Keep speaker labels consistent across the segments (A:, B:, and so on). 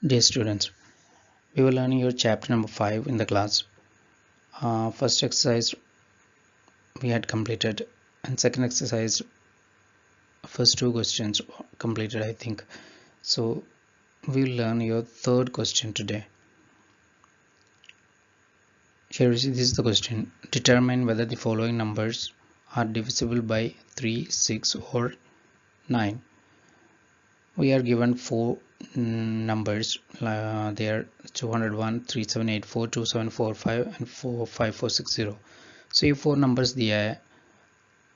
A: Dear students, we were learning your chapter number 5 in the class. First exercise we had completed, and second exercise, first two questions completed, I think. So we will learn your third question today. Here is this is the question: determine whether the following numbers are divisible by 3, 6, or 9. We are given four numbers. They are 201, 3784, 2745 and 45460. सो ये four numbers दिया है.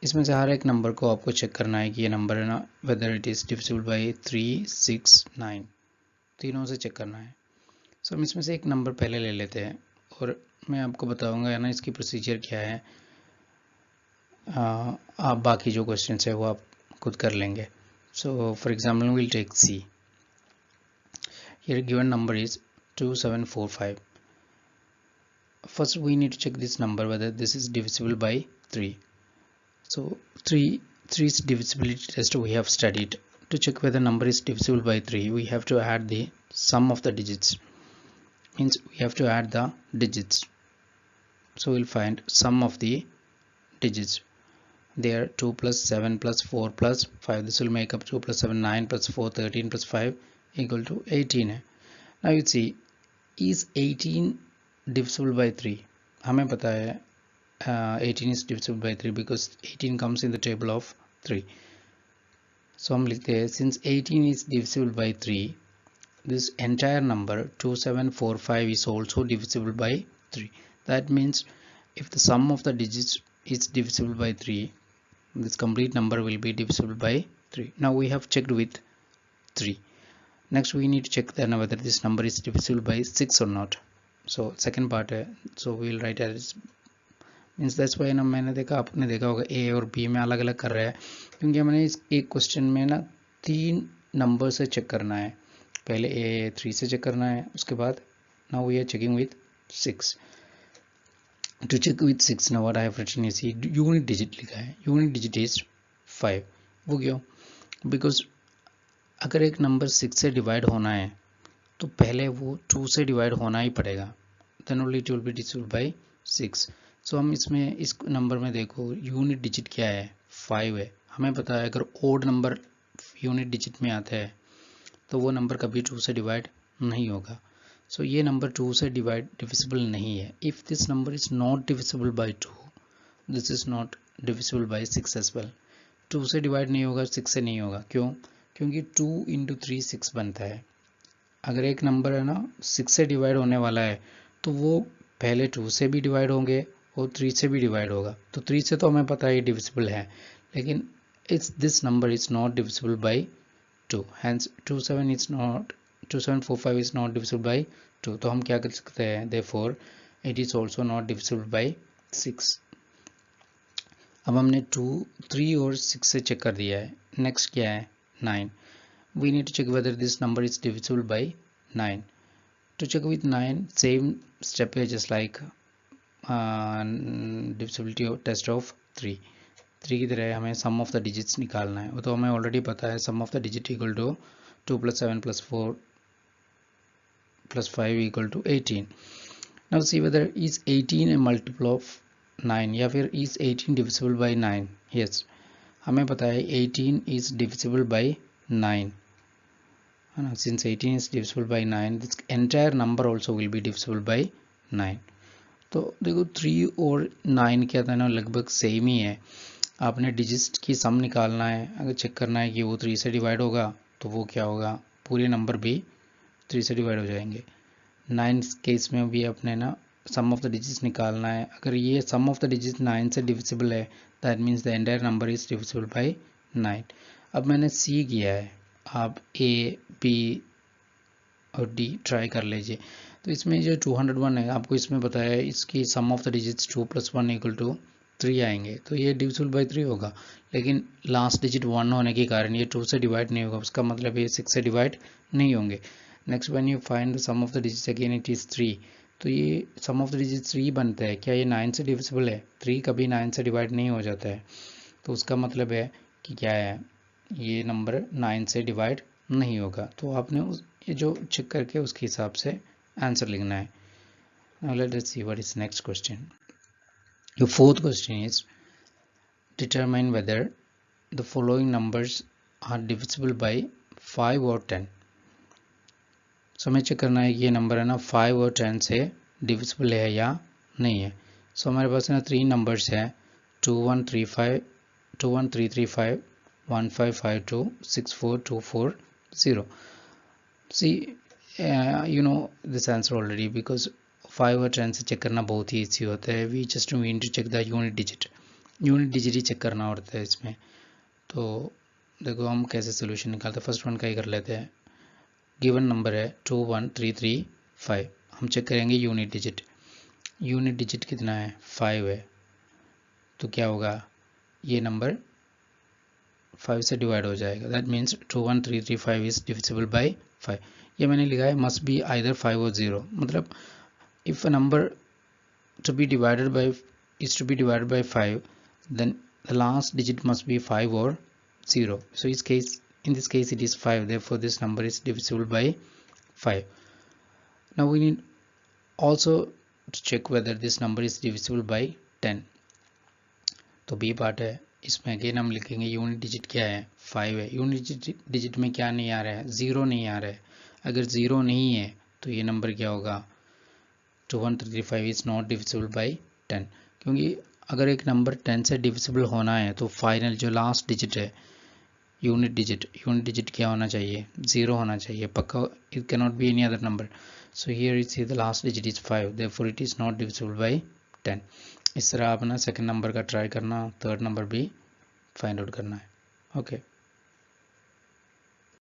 A: इसमें से हर एक number को आपको check करना है कि ये नंबर है ना whether it is divisible by 3, 6, 9. तीनों से चेक करना है. सो हम इसमें से एक नंबर पहले ले लेते हैं और मैं आपको बताऊंगा है ना इसकी प्रोसीजर क्या है. आप बाकी जो क्वेश्चन है वो आप खुद कर लेंगे. So for example will take C. Here given number is 2745. First we need to check this number whether this is divisible by 3. So 3's divisibility test we have studied. To check whether number is divisible by 3, we have to add the sum of the digits. Means we have to add the digits. So we'll find sum of the digits. There 2 plus 7 plus 4 plus 5. This will make up 2 plus 7 9 plus 4 13 plus 5 equal to 18 है. Now you see, is 18 divisible by 3? हमें पता है 18 is divisible by 3 because 18 comes in the table of 3. So हम लिखते हैं since 18 is divisible by 3, this entire number 2745 is also divisible by 3. That means if the sum of the digits is divisible by 3, this complete number will be divisible by 3. Now we have checked with 3. Next we need to check then whether this number is divisible by 6 or not. So second part है, so we will write as means that's why ना मैंने देखा आपने देखा होगा A और B में अलग अलग कर रहा है क्योंकि मैंने इस एक क्वेश्चन में ना 3 नंबर से चेक करना है. पहले A 3 से चेक करना है, उसके बाद now we are checking with 6. To check with 6 now what I have written is unit digit लिखा है. Unit digit is 5. वो क्यों? Because अगर एक नंबर 6 से डिवाइड होना है तो पहले वो 2 से डिवाइड होना ही पड़ेगा. Then only it will be divisible by 6. So हम इसमें इस नंबर में देखो यूनिट डिजिट क्या है 5 है. हमें पता है अगर ओड नंबर यूनिट डिजिट में आता है तो वो नंबर कभी 2 से डिवाइड नहीं होगा. सो ये नंबर 2 से डिविजिबल नहीं है. If this number is not divisible by 2, this is not divisible by 6 as well. 2 से डिवाइड नहीं होगा, 6 से नहीं होगा. क्यों? क्योंकि 2 इंटू 3 6 बनता है. अगर एक नंबर है ना 6 से डिवाइड होने वाला है तो वो पहले 2 से भी डिवाइड होंगे और 3 से भी डिवाइड होगा. तो 3 से तो हमें पता है डिविजिबल है, लेकिन this number is not divisible by 2. Hence 2745 is not divisible by 2. तो हम क्या कर सकते हैं, therefore it is also not divisible by 6. अब हमने 2, 3 और 6 से चेक कर दिया है. नेक्स्ट क्या है 9. We need to check whether this number is divisible by 9. To check with 9, same step है just like divisibility test of 3. 3 की तरह हमें sum of the digits निकालना है. वो तो हमें ऑलरेडी पता है sum of the digit equal to 2 plus 7 plus 4 plus 5 equal to 18. Now see whether is 18 a multiple of 9 या फिर is 18 divisible by 9. Yes, हमें पता है 18 is divisible by 9. Since 18 is divisible by 9, this entire number also will be divisible by 9. तो देखो 3 और 9 क्या था ना लगभग सेम ही है. आपने डिजिट की सम निकालना है. अगर चेक करना है कि वो 3 से डिवाइड होगा तो वो क्या होगा, पूरे नंबर भी 3 से डिवाइड हो जाएंगे. 9 केस में भी अपने ना सम ऑफ द डिजिट्स निकालना है. अगर ये सम ऑफ द डिजिट 9 से डिविजिबल है that means the entire number is divisible by 9. अब मैंने सी किया है, आप ए बी और डी ट्राई कर लीजिए. तो इसमें जो 201 है आपको इसमें पता है इसकी सम ऑफ द डिजिट्स 2 + 1 = 3 आएंगे. तो ये डिविजिबल बाय 3 होगा, लेकिन लास्ट डिजिट 1 होने के कारण ये 2 से डिवाइड नहीं होगा. उसका मतलब ये 6 से डिवाइड नहीं होंगे. Next when you find the sum of the digits again it is 3. तो ये सम ऑफ द डिजिट 3 बनता है. क्या ये 9 से डिविजिबल है? 3 कभी 9 से डिवाइड नहीं हो जाता है. तो उसका मतलब है कि क्या है, ये नंबर 9 से डिवाइड नहीं होगा, तो आपने ये जो चेक करके उसके हिसाब से आंसर लिखना है। Now let us see what is next question. Your fourth question is determine whether the following numbers are divisible by 5 और 10. सो हमें चेक करना है कि ये नंबर है ना 5 और 10 से डिविजिबल है या नहीं है। सो हमारे पास ना 3 नंबर्स है 2135, 21335, 1552, 64240. सी you know this answer already because 5 और 10 से चेक करना बहुत ही ईजी होता है। We just need to check the unit digit ही चेक करना होता है इसमें। तो देखो हम कैसे सोल्यूशन निकालते हैं। फर्स्ट वन का ही कर लेते हैं। गिवन नंबर है 21335, हम चेक करेंगे यूनिट डिजिट कितना है 5 है, तो क्या होगा ये नंबर 5 से डिवाइड हो जाएगा। That means 21335 is divisible by 5। ये मैंने लिखा है मस्ट बी आइदर 5 और 0, मतलब if a number to be divided by 5, then the last digit must be 5 or 0. So in this case it is 5, therefore this number is divisible by 5. Now we need also to check whether this number is divisible by 10. तो B part है, इसमें again हम लिखेंगे unit digit क्या है 5 है। Unit digit में क्या नहीं आ रहा है 0 नहीं आ रहा है। अगर 0 नहीं है तो ये नंबर क्या होगा 21335 इज नॉट डिविजिबल बाय 10, क्योंकि अगर एक नंबर 10 से डिविजिबल होना है तो फाइनल जो लास्ट डिजिट है यूनिट डिजिट क्या होना चाहिए 0 होना चाहिए पक्का। It can not be any other number. So here is the last digit is 5, therefore it is not divisible bye 10। इस तरह आप ना सेकंड नंबर का ट्राई करना, थर्ड नंबर भी फाइंड आउट करना है। ओके।